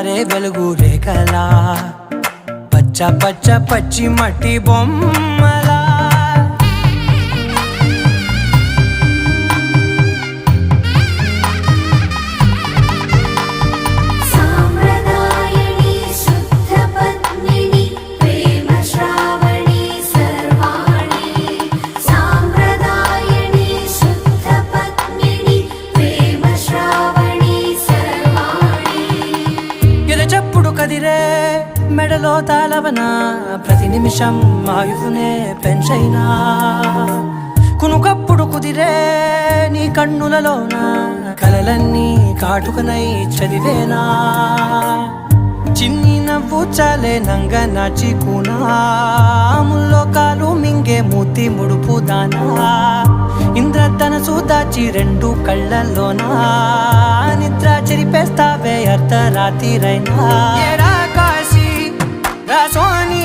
జారే వెలుగు రేఖలా పచ్చ పచ్చ పచ్చి మట్టి బొమ్మలా కదిరే మెడలో తాళవన ప్రతి నిమిషం ఆయుధునే పెంచైనా కునుకప్పుడు కుదిరే నీ కన్నులలోన కలలన్నీ కాటుకనై చదివేనా చిన్ని నవ్వు చాలే నంగ నాచి కూనాముల్లో కాలు మింగే మూతి ముడుపు దానా ఇంద్రధనసు దాచి రెండు కళ్ళల్లోనా నిద్ర చెరిపేస్తావే అర్ధరాత్రిరైనా కాశీ రాసోని